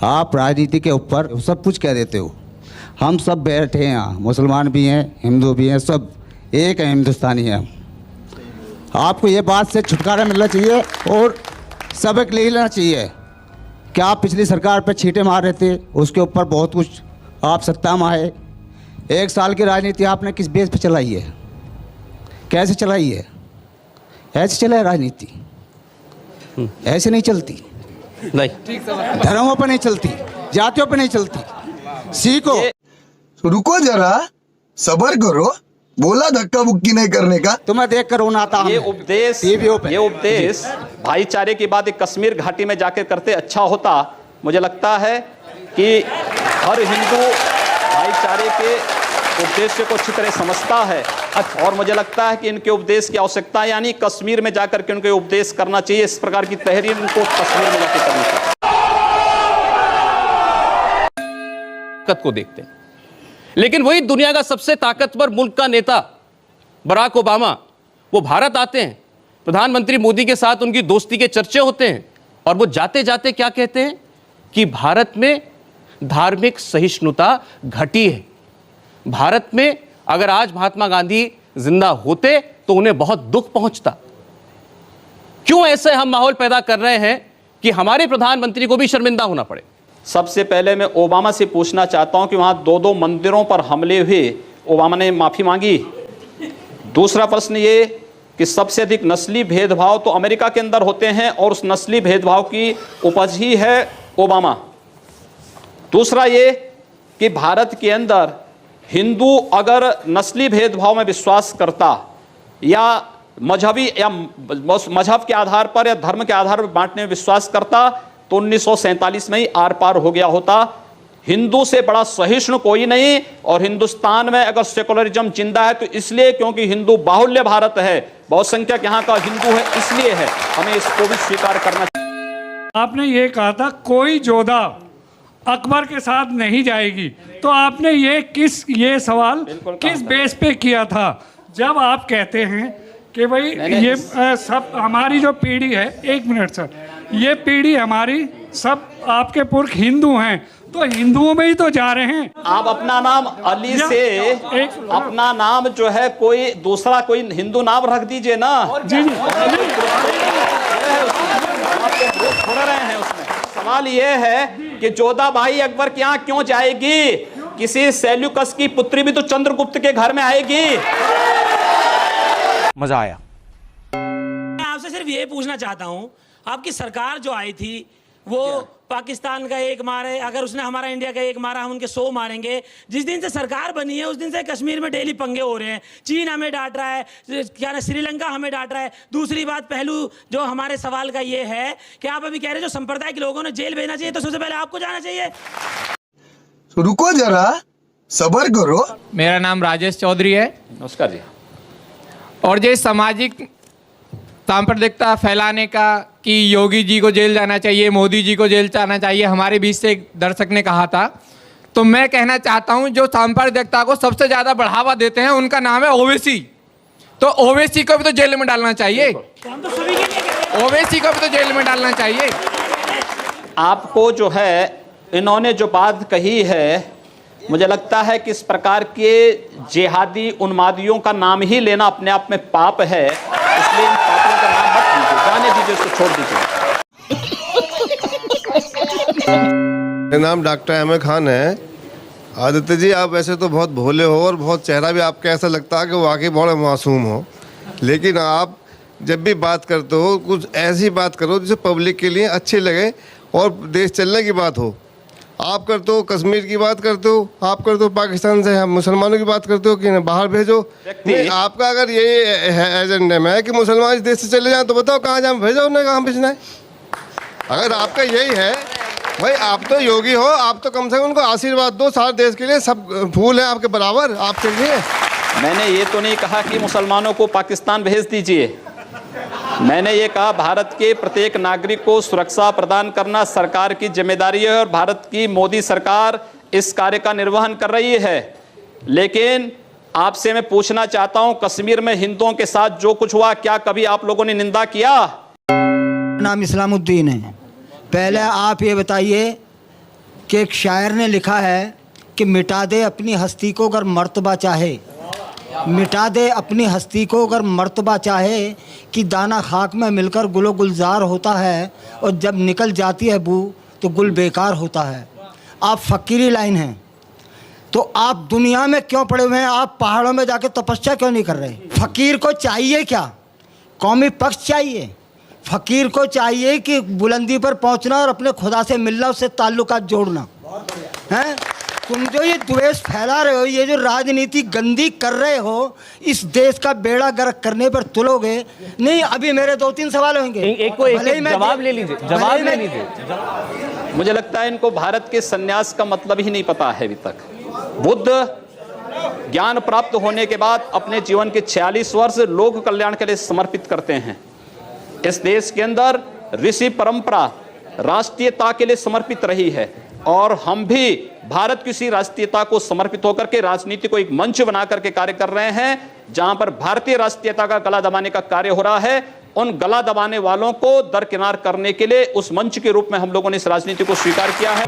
आप राजनीति के ऊपर सब कुछ कह देते हो। हम सब बैठे हैं यहाँ, मुसलमान भी हैं, हिंदू भी हैं, सब एक है, हिंदुस्तानी हैं। आपको ये बात से छुटकारा मिलना चाहिए और सबक ले लेना चाहिए कि आप पिछली सरकार पे छींटे मार रहे थे, उसके ऊपर बहुत कुछ आप सत्ता में आए। 1 साल की राजनीति आपने किस बेस पे चलाई है, कैसे चलाई है? ऐसे चला है राजनीति? ऐसे नहीं चलती, नहीं धर्मों पर नहीं चलती, जातियों पर नहीं चलती। सीखो। रुको जरा, सब्र करो, बोला धक्का मुक्की नहीं करने का। तुम्हें देख कर रोना आता। ये उपदेश भाईचारे की बात कश्मीर घाटी में जाकर करते अच्छा होता। मुझे लगता है कि हर हिंदू भाईचारे के उद्देश्य को अच्छी तरह समझता है और मुझे लगता है कि इनके उपदेश की आवश्यकता यानी कश्मीर में जाकर के उनके उपदेश करना चाहिए। इस प्रकार की तहरीर इनको कश्मीर में जाकर करनी चाहिए। ताकत को देखते हैं, लेकिन वही दुनिया का सबसे ताकतवर मुल्क का नेता बराक ओबामा वो भारत आते हैं, प्रधानमंत्री मोदी के साथ उनकी दोस्ती के चर्चे होते हैं और वो जाते जाते क्या कहते हैं कि भारत में धार्मिक सहिष्णुता घटी है। भारत में अगर आज महात्मा गांधी जिंदा होते तो उन्हें बहुत दुख पहुंचता। क्यों ऐसे हम माहौल पैदा कर रहे हैं कि हमारे प्रधानमंत्री को भी शर्मिंदा होना पड़े? सबसे पहले मैं ओबामा से पूछना चाहता हूं कि वहां 2 मंदिरों पर हमले हुए, ओबामा ने माफी मांगी? दूसरा प्रश्न ये कि सबसे अधिक नस्ली भेदभाव तो अमेरिका के अंदर होते हैं और उस नस्ली भेदभाव की उपज ही है ओबामा। दूसरा ये कि भारत के अंदर हिंदू अगर नस्ली भेदभाव में विश्वास करता या मजहबी या मजहब के आधार पर या धर्म के आधार पर बांटने में विश्वास करता तो 1947 में ही आर पार हो गया होता। हिंदू से बड़ा सहिष्णु कोई नहीं और हिंदुस्तान में अगर सेकुलरिज्म जिंदा है तो इसलिए क्योंकि हिंदू बाहुल्य भारत है, बहुसंख्यक यहाँ का हिंदू है, इसलिए है। हमें इसको भी स्वीकार करना चाहिए। आपने ये कहा था कोई जोधा अकबर के साथ नहीं जाएगी, तो आपने ये सवाल किस बेस पे किया था? जब आप कहते हैं कि भाई ये सब हमारी जो पीढ़ी है, 1 मिनट सर, ये पीढ़ी हमारी सब आपके पुरख हिंदू हैं, तो हिंदुओं में ही तो जा रहे हैं। आप अपना नाम अली से अपना नाम जो है कोई दूसरा कोई हिंदू नाम रख दीजिए ना। जी जी छोड़ रहे हैं उसमें। सवाल ये है कि जोधाबाई अकबर के यहाँ क्यों जाएगी? किसी सेल्यूकस की पुत्री भी तो चंद्रगुप्त के घर में आएगी। मजा आया। मैं आपसे सिर्फ ये पूछना चाहता हूँ, आपकी सरकार जो आई थी वो पाकिस्तान का 1 मारे, अगर उसने हमारा इंडिया का 1 मारा हम उनके 100 मारेंगे। जिस दिन से सरकार बनी है उस दिन से कश्मीर में डेली पंगे हो रहे हैं। चीन हमें डांट रहा है, क्या ना श्रीलंका हमें डांट रहा है। दूसरी बात, पहलू जो हमारे सवाल का ये है कि आप अभी कह रहे हैं जो संप्रदाय के लोगों ने जेल भेजना चाहिए, तो सबसे पहले आपको जाना चाहिए। रुको जरा, सब्र करो। मेरा नाम राजेश चौधरी है। नमस्कार जी। और ये सामाजिक सांप्रदायिकता फैलाने का कि योगी जी को जेल जाना चाहिए, मोदी जी को जेल जाना चाहिए, हमारे बीच से एक दर्शक ने कहा था, तो मैं कहना चाहता हूं जो सांप्रदायिकता को सबसे ज़्यादा बढ़ावा देते हैं उनका नाम है ओवैसी। तो ओवैसी को भी तो जेल में डालना चाहिए, ओवैसी को भी तो जेल में डालना चाहिए। आपको जो है इन्होंने जो बात कही है, मुझे लगता है कि इस प्रकार के जिहादी उन्मादियों का नाम ही लेना अपने आप में पाप है, इसलिए इन पापों का नाम मत लीजिए, जाने दीजिए, उसको छोड़ दीजिए। मेरा नाम डॉक्टर अहमद खान है। आदित्य जी, आप वैसे तो बहुत भोले हो और बहुत चेहरा भी आपका ऐसा लगता है कि वाकई बहुत मासूम हो, लेकिन आप जब भी बात करते हो कुछ ऐसी बात करो जिसे पब्लिक के लिए अच्छी लगे और देश चलने की बात हो। आप करते हो कश्मीर की बात करते हो, आप करते हो पाकिस्तान से हम मुसलमानों की बात करते हो कि बाहर भेजो। नहीं, आपका अगर ये एजेंडे में है कि मुसलमान इस देश से चले जाएं तो बताओ कहाँ जाए भेजो, उन्हें कहाँ भेजना है? अगर आपका यही है, भाई आप तो योगी हो, आप तो कम से कम उनको आशीर्वाद दो। सारे देश के लिए सब फूल हैं आपके बराबर, आपके लिए। मैंने ये तो नहीं कहा कि मुसलमानों को पाकिस्तान भेज दीजिए। मैंने ये कहा भारत के प्रत्येक नागरिक को सुरक्षा प्रदान करना सरकार की जिम्मेदारी है और भारत की मोदी सरकार इस कार्य का निर्वहन कर रही है। लेकिन आपसे मैं पूछना चाहता हूं, कश्मीर में हिंदुओं के साथ जो कुछ हुआ, क्या कभी आप लोगों ने निंदा किया? नाम इस्लामुद्दीन है। पहले आप ये बताइए कि एक शायर ने लिखा है कि मिटा दे अपनी हस्ती को अगर मर्तबा चाहे, मिटा दे अपनी हस्ती को अगर मर्तबा चाहे, कि दाना खाक में मिलकर गुलो गुलजार होता है और जब निकल जाती है बू तो गुल बेकार होता है। आप फ़कीरी लाइन हैं, तो आप दुनिया में क्यों पड़े हुए हैं? आप पहाड़ों में जाके तपस्या क्यों नहीं कर रहे? फ़कीर को चाहिए क्या? कौमी पक्ष चाहिए। फ़कीर को चाहिए कि बुलंदी पर पहुंचना और अपने खुदा से मिलना, उससे ताल्लुकात जोड़ना है। तुम जो ये द्वेष फैला रहे हो, ये जो राजनीति गंदी कर रहे हो, इस देश का बेड़ा गर्क करने पर तुलोगे नहीं। अभी मेरे 2-3 सवाल होंगे, एक जवाब ले लीजिए, जवाब ले लीजिए। मुझे लगता है इनको भारत के सन्यास का मतलब ही नहीं पता है अभी तक। बुद्ध ज्ञान प्राप्त होने के बाद अपने जीवन के 46 वर्ष लोक कल्याण के लिए समर्पित करते हैं। इस देश के अंदर ऋषि परंपरा राष्ट्रीयता के लिए समर्पित रही है, और हम भी भारत की इसी राष्ट्रीयता को समर्पित होकर के राजनीति को एक मंच बना करके कार्य कर रहे हैं, जहां पर भारतीय राष्ट्रीयता का गला दबाने का कार्य हो रहा है। उन गला दबाने वालों को दरकिनार करने के लिए उस मंच के रूप में हम लोगों ने इस राजनीति को स्वीकार किया है।